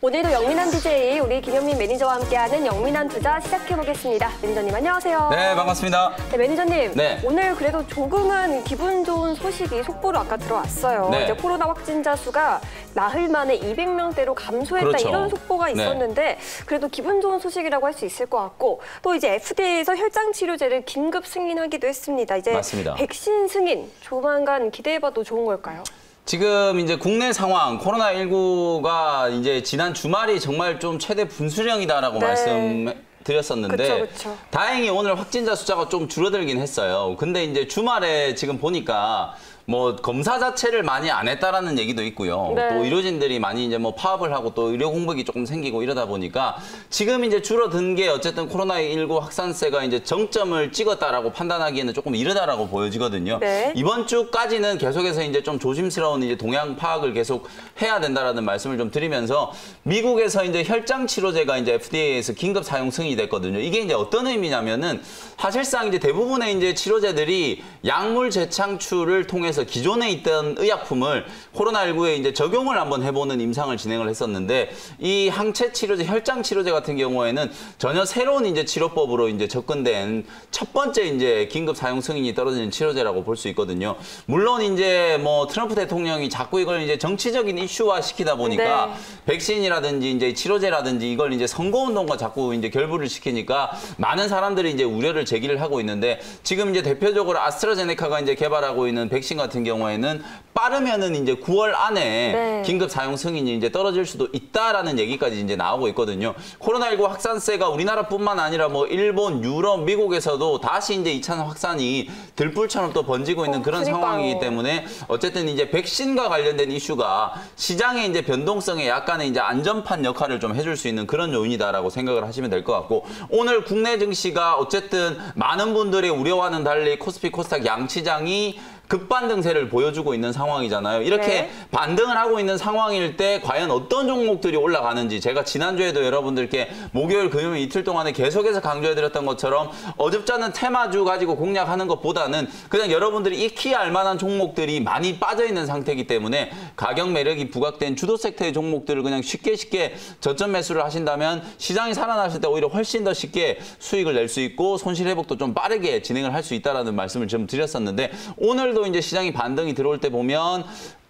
오늘도 영민한 DJ 우리 김영민 매니저와 함께하는 영민한 투자 시작해보겠습니다. 매니저님 안녕하세요. 네, 반갑습니다. 네, 매니저님. 네. 오늘 그래도 조금은 기분 좋은 소식이 속보로 아까 들어왔어요. 네. 이제 코로나 확진자 수가 나흘 만에 200명대로 감소했다 그렇죠. 이런 속보가 있었는데 그래도 기분 좋은 소식이라고 할 수 있을 것 같고 또 이제 FDA에서 혈장 치료제를 긴급 승인하기도 했습니다. 이제 맞습니다. 백신 승인 조만간 기대해봐도 좋은 걸까요? 지금 이제 국내 상황 코로나19가 이제 지난 주말이 정말 좀 최대 분수령이다라고 말씀드렸었는데 그쵸. 다행히 오늘 확진자 숫자가 좀 줄어들긴 했어요. 근데 이제 주말에 지금 보니까 뭐 검사 자체를 많이 안 했다라는 얘기도 있고요. 네. 또 의료진들이 많이 이제 뭐 파업을 하고 또 의료 공백이 조금 생기고 이러다 보니까 지금 이제 줄어든 게 어쨌든 코로나19 확산세가 이제 정점을 찍었다라고 판단하기에는 조금 이르다라고 보여지거든요. 네. 이번 주까지는 계속해서 이제 좀 조심스러운 이제 동향 파악을 계속 해야 된다라는 말씀을 좀 드리면서 미국에서 이제 혈장 치료제가 이제 FDA에서 긴급 사용 승인이 됐거든요. 이게 이제 어떤 의미냐면은 사실상 이제 대부분의 이제 치료제들이 약물 재창출을 통해서 기존에 있던 의약품을 코로나19에 이제 적용을 한번 해보는 임상을 진행을 했었는데 이 항체 치료제, 혈장 치료제 같은 경우에는 전혀 새로운 이제 치료법으로 이제 접근된 첫 번째 이제 긴급 사용 승인이 떨어지는 치료제라고 볼 수 있거든요. 물론 이제 뭐 트럼프 대통령이 자꾸 이걸 이제 정치적인 이슈화 시키다 보니까 네. 백신이라든지 이제 치료제라든지 이걸 이제 선거운동과 자꾸 이제 결부를 시키니까 많은 사람들이 이제 우려를 제기를 하고 있는데 지금 이제 대표적으로 아스트라제네카가 이제 개발하고 있는 백신 같은 경우에는 빠르면은 이제 9월 안에 네. 긴급 사용 승인이 이제 떨어질 수도 있다라는 얘기까지 이제 나오고 있거든요. 코로나19 확산세가 우리나라뿐만 아니라 뭐 일본, 유럽, 미국에서도 다시 이제 2차 확산이 들불처럼 또 번지고 있는 그런 그러니까요. 상황이기 때문에 어쨌든 이제 백신과 관련된 이슈가 시장의 이제 변동성에 약간의 이제 안전판 역할을 좀 해줄 수 있는 그런 요인이다라고 생각을 하시면 될 것 같고 오늘 국내 증시가 어쨌든 많은 분들의 우려와는 달리 코스피, 코스닥 양시장이 급반등세를 보여주고 있는 상황이잖아요. 이렇게 네. 반등을 하고 있는 상황일 때 과연 어떤 종목들이 올라가는지 제가 지난주에도 여러분들께 목요일, 금요일 이틀 동안에 계속해서 강조해드렸던 것처럼 어줍지 않은 테마주 가지고 공략하는 것보다는 그냥 여러분들이 익히 알만한 종목들이 많이 빠져있는 상태이기 때문에 가격 매력이 부각된 주도 섹터의 종목들을 그냥 쉽게 저점 매수를 하신다면 시장이 살아났을 때 오히려 훨씬 더 쉽게 수익을 낼 수 있고 손실 회복도 좀 빠르게 진행을 할 수 있다는 말씀을 좀 드렸었는데 오늘도 이제 시장이 반등이 들어올 때 보면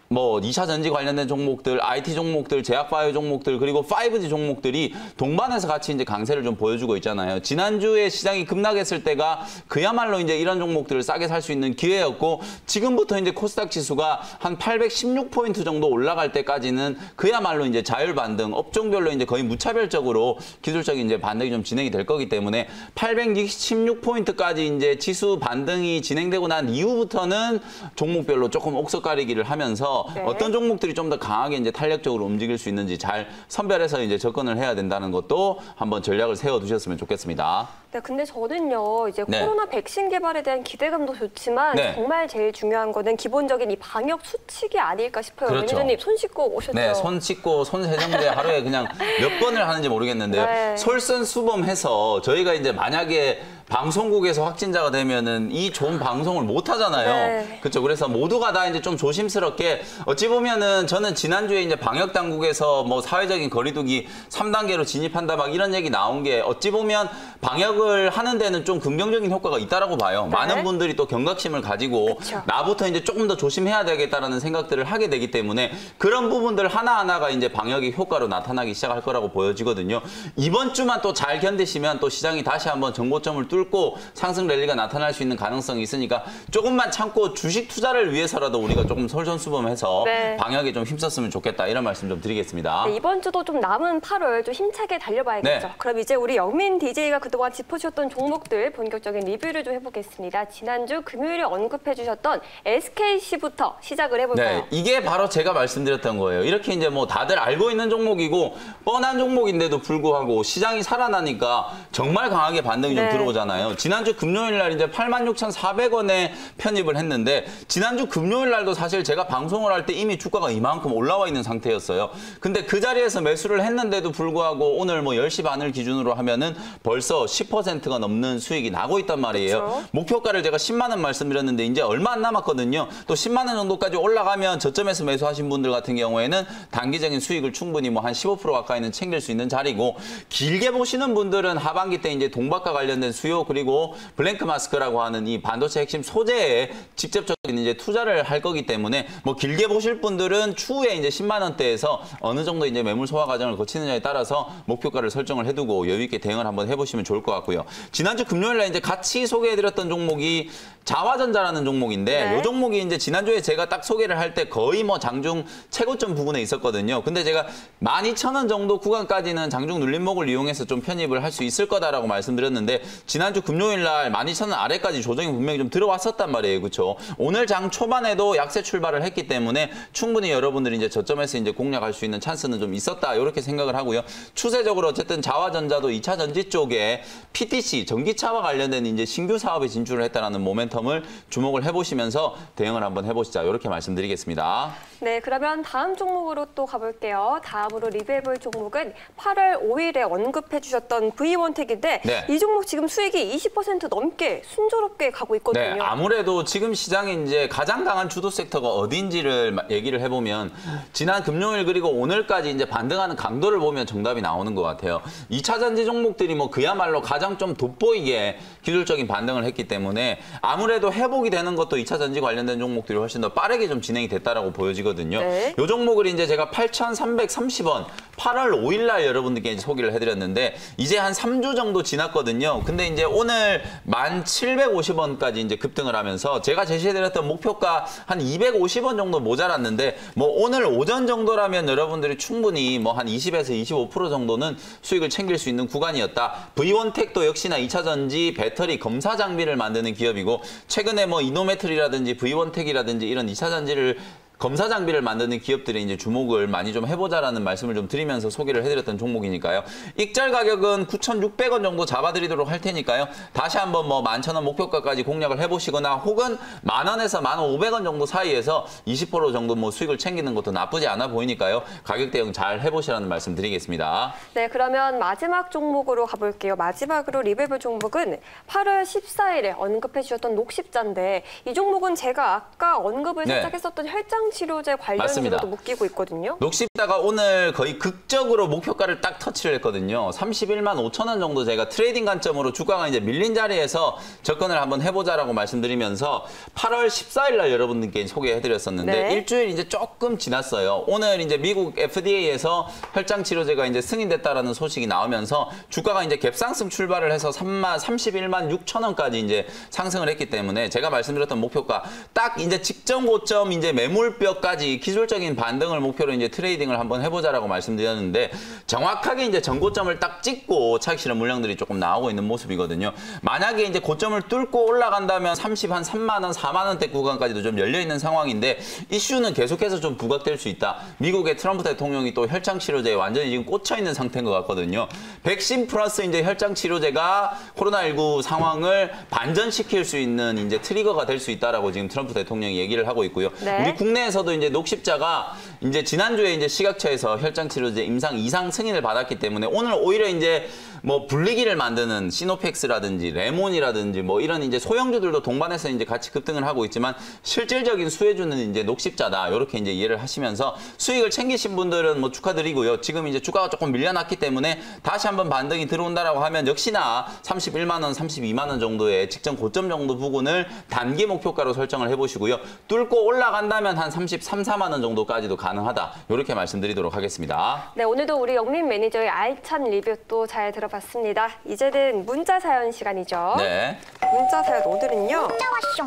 뭐 2차 전지 관련된 종목들, IT 종목들, 제약바이오 종목들, 그리고 5G 종목들이 동반해서 같이 이제 강세를 좀 보여주고 있잖아요. 지난주에 시장이 급락했을 때가 그야말로 이제 이런 종목들을 싸게 살 수 있는 기회였고 지금부터 이제 코스닥 지수가 한 816포인트 정도 올라갈 때까지는 그야말로 이제 자율 반등, 업종별로 이제 거의 무차별적으로 기술적인 이제 반등이 좀 진행이 될 거기 때문에 816포인트까지 이제 지수 반등이 진행되고 난 이후부터는 종목별로 조금 옥석 가리기를 하면서 네. 어떤 종목들이 좀 더 강하게 이제 탄력적으로 움직일 수 있는지 잘 선별해서 이제 접근을 해야 된다는 것도 한번 전략을 세워두셨으면 좋겠습니다. 네, 근데 저는요, 이제 네. 코로나 백신 개발에 대한 기대감도 좋지만 네. 정말 제일 중요한 거는 기본적인 이 방역 수칙이 아닐까 싶어요. 그렇죠. 매니저님 손 씻고 오셨죠? 네, 손 씻고 손 세정제 하루에 그냥 몇 번을 하는지 모르겠는데요. 네. 솔선수범해서 저희가 이제 만약에 방송국에서 확진자가 되면은 이 좋은 방송을 못 하잖아요. 네. 그렇죠. 그래서 모두가 다 이제 좀 조심스럽게 어찌 보면은 저는 지난주에 이제 방역 당국에서 뭐 사회적인 거리두기 3단계로 진입한다 막 이런 얘기 나온 게 어찌 보면 방역을 하는 데는 좀 긍정적인 효과가 있다라고 봐요. 네. 많은 분들이 또 경각심을 가지고 그쵸. 나부터 이제 조금 더 조심해야 되겠다라는 생각들을 하게 되기 때문에 그런 부분들 하나하나가 이제 방역의 효과로 나타나기 시작할 거라고 보여지거든요. 이번 주만 또 잘 견디시면 또 시장이 다시 한번 정고점을 뚫고 상승 랠리가 나타날 수 있는 가능성이 있으니까 조금만 참고 주식 투자를 위해서라도 우리가 조금 솔선수범해서 네. 방역에 좀 힘썼으면 좋겠다 이런 말씀 좀 드리겠습니다. 네, 이번 주도 좀 남은 8월 좀 힘차게 달려봐야겠죠. 네. 그럼 이제 우리 영민 DJ가 그동안 짚어주셨던 종목들 본격적인 리뷰를 좀 해보겠습니다. 지난주 금요일에 언급해주셨던 SKC부터 시작을 해볼까요? 네, 이게 바로 제가 말씀드렸던 거예요. 이렇게 이제 뭐 다들 알고 있는 종목이고 뻔한 종목인데도 불구하고 시장이 살아나니까 정말 강하게 반등이 좀 네. 들어오잖아요. 지난주 금요일 날 이제 86,400원에 편입을 했는데 지난주 금요일 날도 사실 제가 방송을 할 때 이미 주가가 이만큼 올라와 있는 상태였어요. 근데 그 자리에서 매수를 했는데도 불구하고 오늘 뭐 10시 반을 기준으로 하면은 벌써 벌써 10%가 넘는 수익이 나고 있단 말이에요. 그렇죠. 목표가를 제가 10만 원 말씀드렸는데 이제 얼마 안 남았거든요. 또 10만 원 정도까지 올라가면 저점에서 매수하신 분들 같은 경우에는 단기적인 수익을 충분히 뭐 한 15% 가까이는 챙길 수 있는 자리고, 길게 보시는 분들은 하반기 때 이제 동박과 관련된 수요 그리고 블랭크 마스크라고 하는 이 반도체 핵심 소재에 직접적인 이제 투자를 할 거기 때문에 뭐 길게 보실 분들은 추후에 이제 10만 원대에서 어느 정도 이제 매물 소화 과정을 거치느냐에 따라서 목표가를 설정을 해두고 여유 있게 대응을 한번 해보시면 좋을 것 같고요. 지난주 금요일날 이제 같이 소개해드렸던 종목이 자화전자라는 종목인데, 네. 이 종목이 이제 지난주에 제가 딱 소개를 할 때 거의 뭐 장중 최고점 부근에 있었거든요. 근데 제가 12,000원 정도 구간까지는 장중 눌림목을 이용해서 좀 편입을 할 수 있을 거다라고 말씀드렸는데, 지난주 금요일날 12,000원 아래까지 조정이 분명히 좀 들어왔었단 말이에요. 그렇죠? 오늘 장 초반에도 약세 출발을 했기 때문에 충분히 여러분들이 이제 저점에서 이제 공략할 수 있는 찬스는 좀 있었다, 이렇게 생각을 하고요. 추세적으로 어쨌든 자화전자도 2차 전지 쪽에 PTC 전기차와 관련된 이제 신규 사업에 진출을 했다라는 모멘텀을 주목을 해보시면서 대응을 한번 해보시자, 이렇게 말씀드리겠습니다. 네, 그러면 다음 종목으로 또 가볼게요. 다음으로 리뷰해볼 종목은 8월 5일에 언급해주셨던 V1텍인데 네. 이 종목 지금 수익이 20% 넘게 순조롭게 가고 있거든요. 네, 아무래도 지금 시장에 이제 가장 강한 주도 섹터가 어딘지를 얘기를 해보면 지난 금요일 그리고 오늘까지 이제 반등하는 강도를 보면 정답이 나오는 것 같아요. 2차 전지 종목들이 뭐 그야말로 가장 좀 돋보이게 기술적인 반등을 했기 때문에 아무래도 회복이 되는 것도 2차 전지 관련된 종목들이 훨씬 더 빠르게 좀 진행이 됐다라고 보여지거든요. 네. 이 종목을 이제 제가 8,330원 8월 5일 날 여러분들께 이제 소개를 해드렸는데 이제 한 3주 정도 지났거든요. 근데 이제 오늘 1,750원까지 이제 급등을 하면서 제가 제시해드렸던 목표가 한 250원 정도 모자랐는데 뭐 오늘 오전 정도라면 여러분들이 충분히 뭐 한 20에서 25% 정도는 수익을 챙길 수 있는 구간이었다. V1텍도 역시나 2차 전지 배터리 검사 장비를 만드는 기업이고 최근에 뭐 이노메틀이라든지 V1텍이라든지 이런 2차 전지를 검사 장비를 만드는 기업들이 이제 주목을 많이 좀 해보자라는 말씀을 좀 드리면서 소개를 해드렸던 종목이니까요. 익절 가격은 9,600원 정도 잡아드리도록 할 테니까요. 다시 한번 뭐 11,000원 목표가까지 공략을 해보시거나 혹은 10,000원에서 15,500원 정도 사이에서 20% 정도 뭐 수익을 챙기는 것도 나쁘지 않아 보이니까요. 가격 대응 잘 해보시라는 말씀 드리겠습니다. 네, 그러면 마지막 종목으로 가볼게요. 마지막으로 리뷰해볼 종목은 8월 14일에 언급해주셨던 녹십자인데 이 종목은 제가 아까 언급을 네. 살짝 했었던 혈장 치료제 관련주로도 묶이고 있거든요. 녹십자가 오늘 거의 극적으로 목표가를 딱 터치를 했거든요. 31만 5천 원 정도 제가 트레이딩 관점으로 주가가 이제 밀린 자리에서 접근을 한번 해보자라고 말씀드리면서 8월 14일 날 여러분들께 소개해드렸었는데 네. 일주일 이제 조금 지났어요. 오늘 이제 미국 FDA에서 혈장 치료제가 이제 승인됐다라는 소식이 나오면서 주가가 이제 갭상승 출발을 해서 31만 6천 원까지 이제 상승을 했기 때문에 제가 말씀드렸던 목표가 딱 이제 직전 고점 이제 매물뼈까지 기술적인 반등을 목표로 이제 트레이딩을 한번 해보자라고 말씀드렸는데 정확하게 이제 전고점을 딱 찍고 차익 실현 물량들이 조금 나오고 있는 모습이거든요. 만약에 이제 고점을 뚫고 올라간다면 30 한 3만 원, 4만 원대 구간까지도 좀 열려 있는 상황인데 이슈는 계속해서 좀 부각될 수 있다. 미국의 트럼프 대통령이 또 혈장 치료제에 완전히 지금 꽂혀 있는 상태인 것 같거든요. 백신 플러스 이제 혈장 치료제가 코로나19 상황을 반전시킬 수 있는 이제 트리거가 될 수 있다라고 지금 트럼프 대통령이 얘기를 하고 있고요. 네. 우리 국내에서도 이제 녹십자가 이제 지난주에 이제 식약처에서 혈장 치료제 임상 이상 승인을 받았기 때문에 오늘 오히려 이제 뭐 분리기를 만드는 시노펙스라든지 레몬이라든지 뭐 이런 이제 소형주들도 동반해서 이제 같이 급등을 하고 있지만 실질적인 수혜주는 이제 녹십자다. 이렇게 이제 이해를 하시면서 수익을 챙기신 분들은 뭐 축하드리고요. 지금 이제 주가가 조금 밀려났기 때문에 다시 한번 반등이 들어온다라고 하면 역시나 31만 원, 32만 원 정도의 직전 고점 정도 부근을 단기 목표가로 설정을 해보시고요. 뚫고 올라간다면 한 33, 4만 원 정도까지도 가능하다. 이렇게 말씀드리도록 하겠습니다. 네, 오늘도 우리 영민 매니저의 알찬 리뷰 또 잘 들어봤습니다. 이제는 문자 사연 시간이죠. 네. 문자 사연 오늘은요. 문자 왔쇼.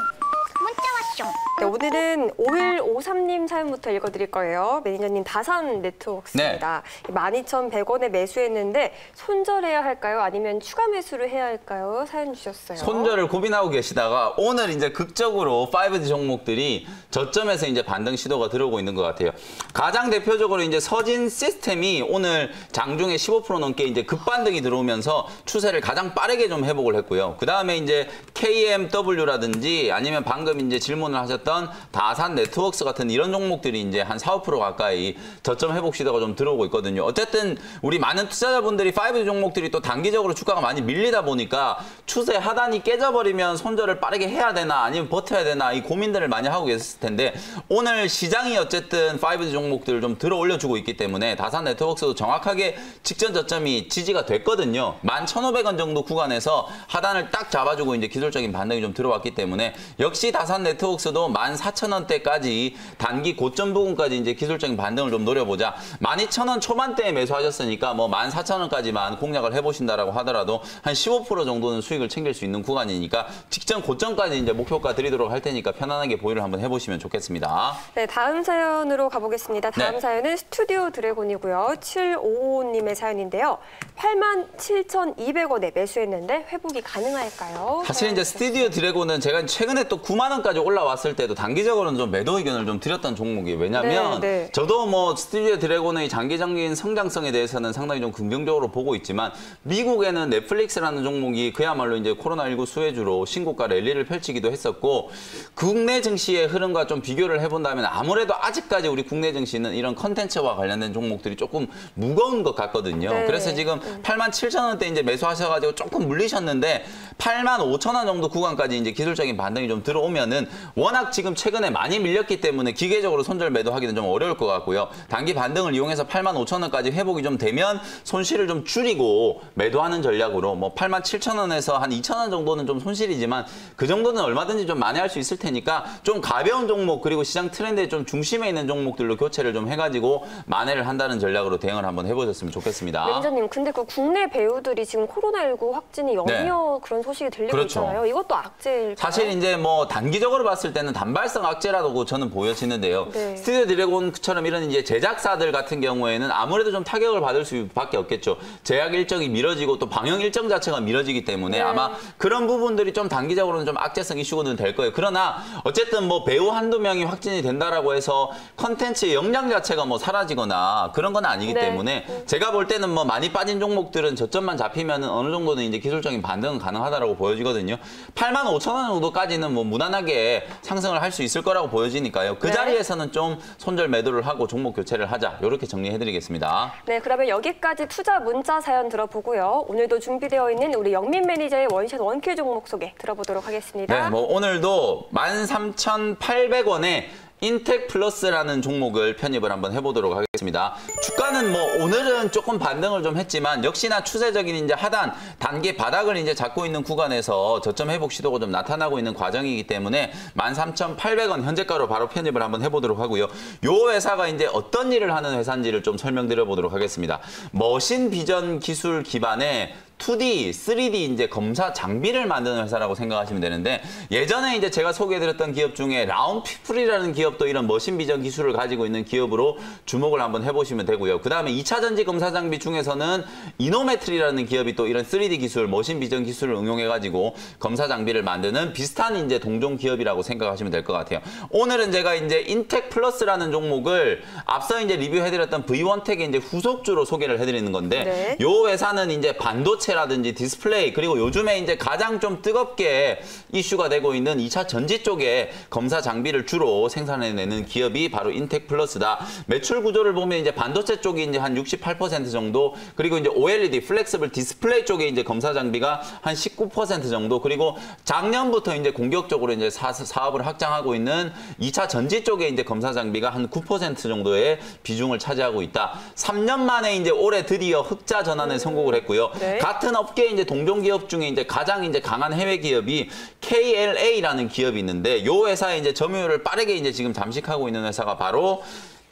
문자 왔쇼. 네, 오늘은 5153님 사연부터 읽어드릴 거예요. 매니저님 다산 네트워크스입니다. 12,100원에 매수했는데 손절해야 할까요? 아니면 추가 매수를 해야 할까요? 사연 주셨어요. 손절을 고민하고 계시다가 오늘 이제 극적으로 5G 종목들이 저점에서 이제 반등 시도가 들어오고 있는 것 같아요. 가장 대표적으로 이제 서진 시스템이 오늘 장중에 15% 넘게 이제 급반등이 들어오면서 추세를 가장 빠르게 좀 회복을 했고요. 그 다음에 이제 KMW라든지 아니면 방금 이제 질문 주문을 하셨던 다산 네트워크스 같은 이런 종목들이 이제 한 4, 5% 가까이 저점 회복 시도가 좀 들어오고 있거든요. 어쨌든 우리 많은 투자자분들이 5G 종목들이 또 단기적으로 주가가 많이 밀리다 보니까 추세 하단이 깨져버리면 손절을 빠르게 해야 되나 아니면 버텨야 되나 이 고민들을 많이 하고 계셨을 텐데 오늘 시장이 어쨌든 5G 종목들을 좀 들어 올려주고 있기 때문에 다산 네트워크스도 정확하게 직전 저점이 지지가 됐거든요. 11,500원 정도 구간에서 하단을 딱 잡아주고 이제 기술적인 반등이 좀 들어왔기 때문에 역시 다산 네트워크스도 14,000원대까지 단기 고점 부근까지 이제 기술적인 반등을 좀 노려보자. 12,000원 초반대에 매수하셨으니까 뭐 14,000원까지만 공략을 해보신다라고 하더라도 한 15% 정도는 수익을 챙길 수 있는 구간이니까 직전 고점까지 이제 목표가 드리도록 할 테니까 편안하게 보유를 한번 해보시면 좋겠습니다. 네, 다음 사연으로 가보겠습니다. 다음 네. 사연은 스튜디오 드래곤이고요. 755님의 사연인데요. 87,200원에 매수했는데 회복이 가능할까요? 사실 이제 스튜디오 드래곤은 제가 최근에 또 9만 원까지 올라왔을 때도 단기적으로는 좀 매도 의견을 좀 드렸던 종목이에요. 왜냐하면 네. 저도 뭐 스튜디오 드래곤의 장기적인 성장성에 대해서는 상당히 좀 긍정적으로 보고 있지만 미국에는 넷플릭스라는 종목이 그야말로 이제 코로나19 수혜주로 신고가 랠리를 펼치기도 했었고 국내 증시의 흐름과 좀 비교를 해본다면 아무래도 아직까지 우리 국내 증시는 이런 컨텐츠와 관련된 종목들이 조금 무거운 것 같거든요. 네. 그래서 지금 87,000원대 이제 매수하셔가지고 조금 물리셨는데 85,000원 정도 구간까지 이제 기술적인 반등이 좀 들어오면은 워낙 지금 최근에 많이 밀렸기 때문에 기계적으로 손절 매도하기는 좀 어려울 것 같고요. 단기 반등을 이용해서 85,000원까지 회복이 좀 되면 손실을 좀 줄이고 매도하는 전략으로 뭐 87,000원에서 한 2,000원 정도는 좀 손실이지만 그 정도는 얼마든지 좀 만회할 수 있을 테니까 좀 가벼운 종목 그리고 시장 트렌드의 좀 중심에 있는 종목들로 교체를 좀 해가지고 만회를 한다는 전략으로 대응을 한번 해보셨으면 좋겠습니다. 매니저님, 근데 그 국내 배우들이 지금 코로나19 확진이 연이어 그런 소식이 들리고 그렇죠. 있잖아요. 이것도 악재일까요? 사실 이제 뭐 단기적으로 봤을 때는 단발성 악재라고 저는 보여지는데요. 네. 스튜디오 드래곤처럼 이런 이제 제작사들 같은 경우에는 아무래도 좀 타격을 받을 수밖에 없겠죠. 제작 일정이 미뤄지고 또 방영 일정 자체가 미뤄지기 때문에 네. 아마 그런 부분들이 좀 단기적으로는 좀 악재성 이슈는 될 거예요. 그러나 어쨌든 뭐 배우 한두 명이 확진이 된다라고 해서 컨텐츠의 역량 자체가 뭐 사라지거나 그런 건 아니기 네. 때문에 제가 볼 때는 뭐 많이 빠진 종목들은 저점만 잡히면은 어느 정도는 이제 기술적인 반등은 가능하다라고 보여지거든요. 85,000원 정도까지는 뭐 무난하게 상승을 할 수 있을 거라고 보여지니까요. 그 네. 자리에서는 좀 손절 매도를 하고 종목 교체를 하자. 이렇게 정리해드리겠습니다. 네, 그러면 여기까지 투자 문자 사연 들어보고요. 오늘도 준비되어 있는 우리 영민 매니저의 원샷 원큐 종목 소개 들어보도록 하겠습니다. 네, 뭐 오늘도 13,800원에 인텍 플러스라는 종목을 편입을 한번 해보도록 하겠습니다. 주가는 뭐 오늘은 조금 반등을 좀 했지만 역시나 추세적인 이제 하단 단기 바닥을 이제 잡고 있는 구간에서 저점 회복 시도가 좀 나타나고 있는 과정이기 때문에 13,800원 현재가로 바로 편입을 한번 해보도록 하고요. 요 회사가 이제 어떤 일을 하는 회사인지를 좀 설명드려 보도록 하겠습니다. 머신 비전 기술 기반의 2D, 3D 이제 검사 장비를 만드는 회사라고 생각하시면 되는데 예전에 이제 제가 소개해드렸던 기업 중에 라운피플이라는 기업도 이런 머신 비전 기술을 가지고 있는 기업으로 주목을 한번 해보시면 되고요. 그 다음에 2차 전지 검사 장비 중에서는 이노메트리라는 기업이 또 이런 3D 기술, 머신 비전 기술을 응용해가지고 검사 장비를 만드는 비슷한 이제 동종 기업이라고 생각하시면 될 것 같아요. 오늘은 제가 이제 인텍 플러스라는 종목을 앞서 이제 리뷰해드렸던 V1텍의 이제 후속주로 소개를 해드리는 건데 네. 요 회사는 이제 반도체라든지 디스플레이 그리고 요즘에 이제 가장 좀 뜨겁게 이슈가 되고 있는 2차 전지 쪽에 검사 장비를 주로 생산해내는 기업이 바로 인텍 플러스다. 매출 구조를 보면 이제 반도체 쪽이 이제 한 68% 정도 그리고 이제 OLED 플렉서블 디스플레이 쪽에 이제 검사 장비가 한 19% 정도 그리고 작년부터 이제 공격적으로 이제 사업을 확장하고 있는 2차 전지 쪽에 이제 검사 장비가 한 9% 정도의 비중을 차지하고 있다. 3년 만에 이제 올해 드디어 흑자 전환에 성공을 했고요. 네. 같은 업계 이제 동종 기업 중에 이제 가장 이제 강한 해외 기업이 KLA라는 기업이 있는데 요 회사의 이제 점유율을 빠르게 이제 지금 잠식하고 있는 회사가 바로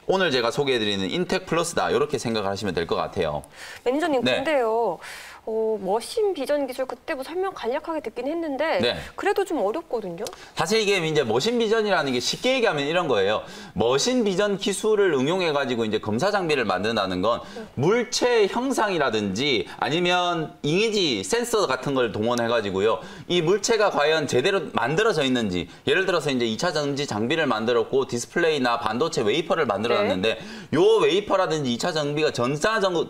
오늘 제가 소개해드리는 인텍 플러스다. 이렇게 생각하시면 될 것 같아요. 매니저님, 네. 근데요. 머신 비전 기술 그때 뭐 설명 간략하게 듣긴 했는데 네. 그래도 좀 어렵거든요. 사실 이게 이제 머신 비전이라는 게 쉽게 얘기하면 이런 거예요. 머신 비전 기술을 응용해가지고 이제 검사 장비를 만든다는 건 물체 형상이라든지 아니면 이미지 센서 같은 걸 동원해가지고요. 이 물체가 과연 제대로 만들어져 있는지 예를 들어서 이제 2차 전지 장비를 만들었고 디스플레이나 반도체 웨이퍼를 만들어놨는데 요 웨이퍼라든지 2차 장비가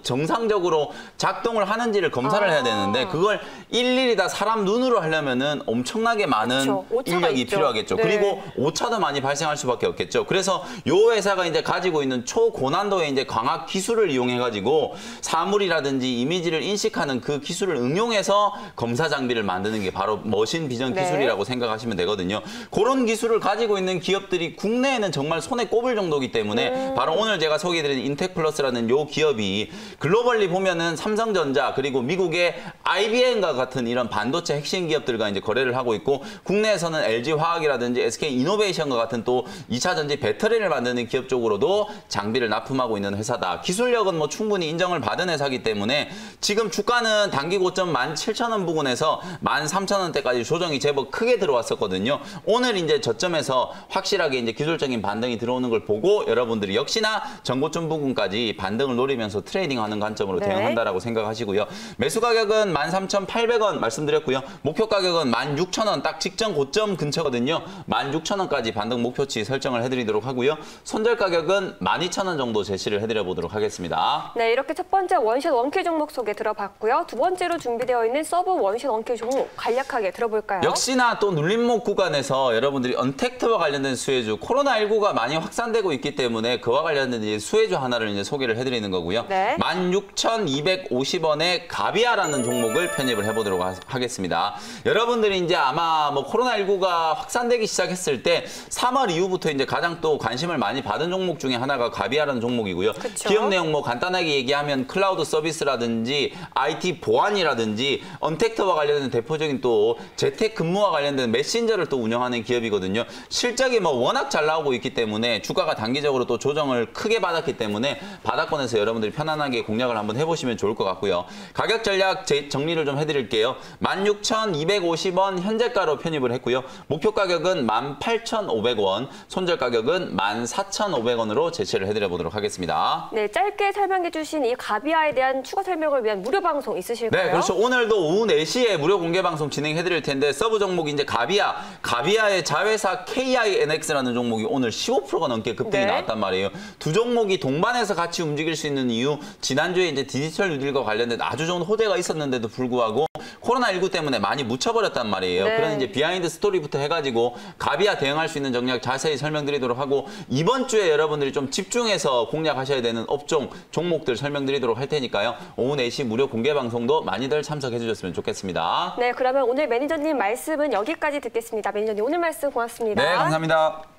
정상적으로 작동을 하는지를 검사를 해야 되는데 그걸 일일이 다 사람 눈으로 하려면은 엄청나게 많은 그렇죠. 오차가 인력이 있죠. 필요하겠죠. 네. 그리고 오차도 많이 발생할 수밖에 없겠죠. 그래서 요 회사가 이제 가지고 있는 초고난도의 이제 광학 기술을 이용해가지고 사물이라든지 이미지를 인식하는 그 기술을 응용해서 검사 장비를 만드는 게 바로 머신 비전 네. 기술이라고 생각하시면 되거든요. 그런 기술을 가지고 있는 기업들이 국내에는 정말 손에 꼽을 정도이기 때문에 바로 오늘 제가 소개해드린 인텍플러스라는 요 기업이 글로벌리 보면은 삼성전자 그리고 미국의 IBM과 같은 이런 반도체 핵심 기업들과 이제 거래를 하고 있고 국내에서는 LG화학이라든지 SK이노베이션과 같은 또 2차 전지 배터리를 만드는 기업 쪽으로도 장비를 납품하고 있는 회사다. 기술력은 뭐 충분히 인정을 받은 회사이기 때문에 지금 주가는 단기 고점 17,000원 부근에서 13,000원대까지 조정이 제법 크게 들어왔었거든요. 오늘 이제 저점에서 확실하게 이제 기술적인 반등이 들어오는 걸 보고 여러분들이 역시나 전고점 부근까지 반등을 노리면서 트레이딩하는 관점으로 네. 대응한다라고 생각하시고요. 매수 가격은 13,800원 말씀드렸고요. 목표 가격은 16,000원 딱 직전 고점 근처거든요. 16,000원까지 반등 목표치 설정을 해드리도록 하고요. 손절 가격은 12,000원 정도 제시를 해드려 보도록 하겠습니다. 네, 이렇게 첫 번째 원샷 원킬 종목 소개 들어봤고요. 두 번째로 준비되어 있는 서브 원샷 원킬 종목 간략하게 들어볼까요? 역시나 또 눌림목 구간에서 여러분들이 언택트와 관련된 수혜주, 코로나19가 많이 확산되고 있기 때문에 그와 관련된 이제 수혜주 하나를 이제 소개를 해드리는 거고요. 네. 16,250원에 가비아라는 종목을 편입을 해보도록 하겠습니다. 여러분들이 이제 아마 뭐 코로나19가 확산되기 시작했을 때 3월 이후부터 이제 가장 또 관심을 많이 받은 종목 중에 하나가 가비아라는 종목이고요. 그쵸. 기업 내용 뭐 간단하게 얘기하면 클라우드 서비스라든지 IT 보안이라든지 언택트와 관련된 대표적인 또 재택 근무와 관련된 메신저를 또 운영하는 기업이거든요. 실적이 뭐 워낙 잘 나오고 있기 때문에 주가가 단기적으로 또 조정을 크게 받았기 때문에 바닥권에서 여러분들이 편안하게 공략을 한번 해보시면 좋을 것 같고요. 가격 전략 정리를 좀 해드릴게요. 16,250원 현재가로 편입을 했고요. 목표 가격은 18,500원, 손절 가격은 14,500원으로 제시를 해드려 보도록 하겠습니다. 네, 짧게 설명해 주신 이 가비아에 대한 추가 설명을 위한 무료 방송 있으실까요? 네, 그렇죠. 오늘도 오후 4시에 무료 공개 방송 진행해 드릴 텐데 서브 종목이 이제 가비아의 자회사 KINX라는 종목이 오늘 15%가 넘게 급등이 네. 나왔단 말이에요. 두 종목이 동반해서 같이 움직일 수 있는 이유, 지난주에 이제 디지털 뉴딜과 관련된 아주 좋은 호재가 있었는데도 불구하고 코로나19 때문에 많이 묻혀버렸단 말이에요. 네. 그런 이제 비하인드 스토리부터 해가지고 가비아 대응할 수 있는 전략 자세히 설명드리도록 하고 이번 주에 여러분들이 좀 집중해서 공략하셔야 되는 업종, 종목들 설명드리도록 할 테니까요. 오후 4시 무료 공개 방송도 많이들 참석해 주셨으면 좋겠습니다. 네, 그러면 오늘 매니저님 말씀은 여기까지 듣겠습니다. 매니저님 오늘 말씀 고맙습니다. 네, 감사합니다.